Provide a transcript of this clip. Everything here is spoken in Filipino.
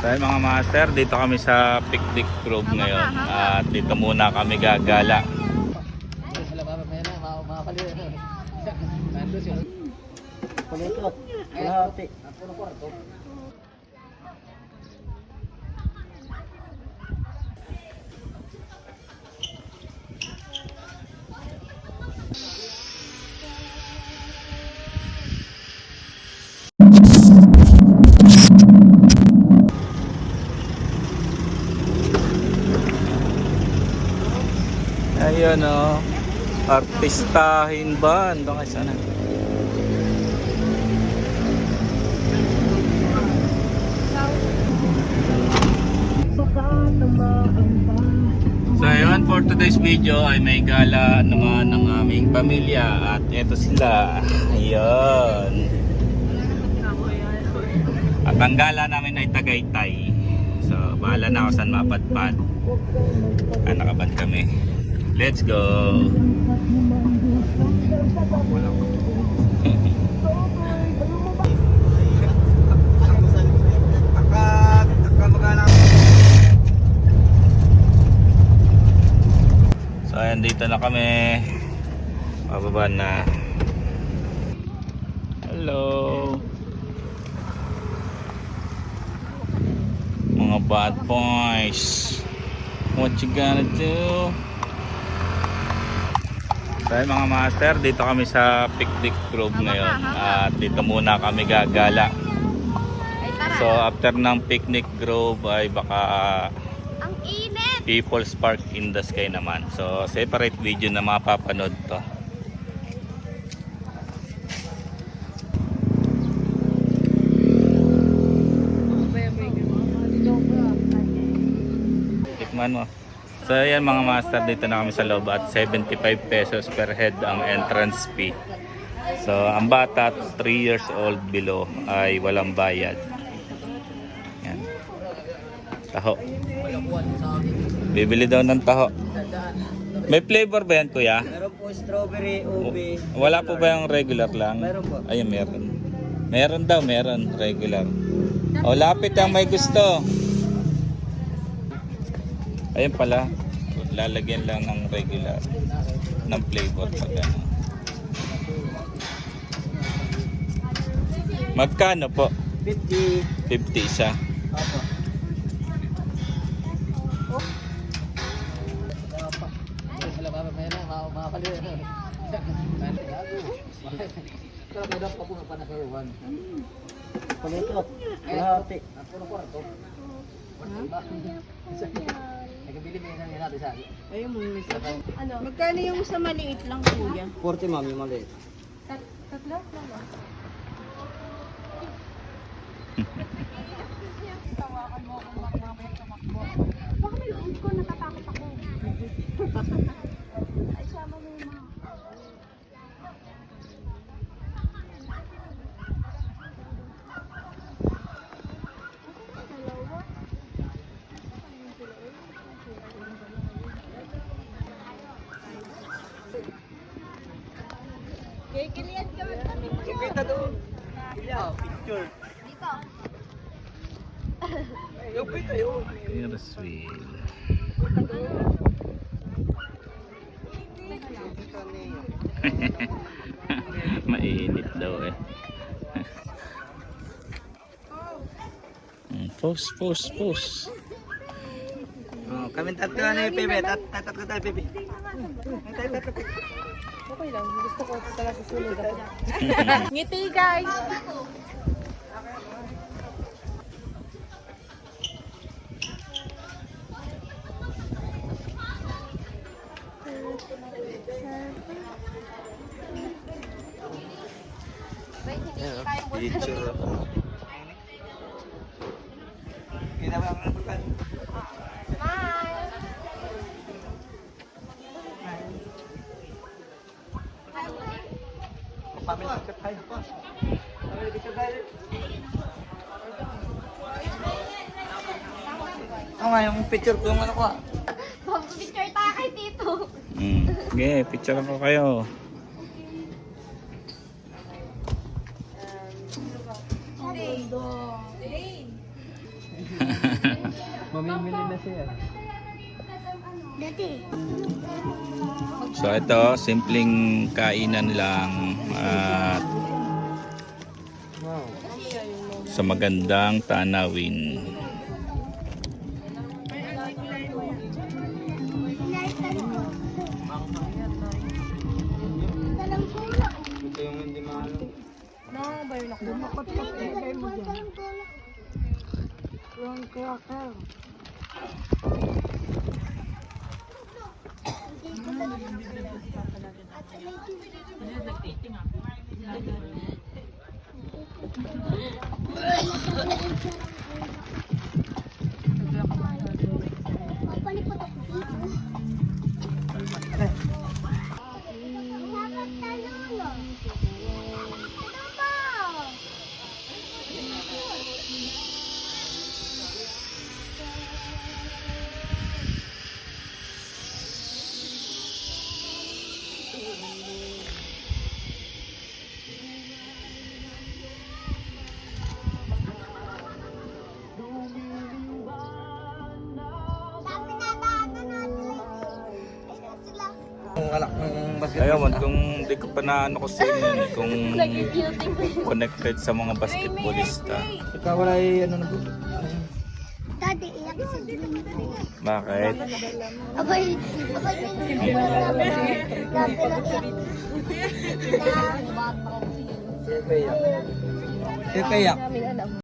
So mga master, dito kami sa Picnic Grove ngayon at dito muna kami gagala. Ayun o, artistahin ba? Ano ka sana? So ayun, for today's video ay may gala naman ng aming pamilya at eto sila. Ayun. At ang gala namin ay Tagaytay. So bahala na ako saan mapadpad. Nakaban kami. Let's go. So ayan, dito na kami. Bababa na. Hello mga bad boys, what you gonna do? So mga master, dito kami sa Picnic Grove ngayon at dito muna kami gagala. So after ng Picnic Grove ay baka ang init! People's Park in the Sky naman. So separate video na mapapanood to. Tikman mo. So ayan mga master, dito na kami sa loob at 75 pesos per head ang entrance fee. So ang bata 3 years old below ay walang bayad. Yan. Taho. Bibili daw ng taho. May flavor ba yan, kuya? Meron po strawberry, ube. Wala po ba yung regular lang? Meron po. Ayun, meron. Meron daw, meron. Regular. O, lapit ang may gusto. Ayun pala. Lalagyan lang ng regular. Ng flavor pa gano'n. Magkano po? 50. 50 isa. Opo. Ano? Magkano yung sa maliit lang, kuya? 40 ma'am yung maliit. Tatlo? Baka may uod ko, natatakot ako. Ay, sama mo yung mga... Kikilian ka magpapicture. Kita doon. Yeah, picture. Dito. Yung kita yun. Ferris wheel. Mainit daw eh. Post. Oh, kami tatlo na yung Pepe. Tatlo tayo, Pepe. Okay lang, gusto ko talaga susunod ako. Ngiti guys! Picture. Kita ba ang nabukan? Pamilya ka tayo pa. Pamilya ka tayo. Nga yung picture ko ano ko. Picture tayo kay Tito. Okay, picture ko kayo. mamimili na siya. So ito, simpleng kainan lang at Wow. sa magandang tanawin. Ito yung hindi mahal. Ang alak ng basketball. Ayaw, kung di ko pa na ano ko sa inyo, kung connected sa mga basketballista. Ikaw wala ano na po. Daddy, iyak si Dream. Bakit? Abay, Siya kayak. Siya kayak.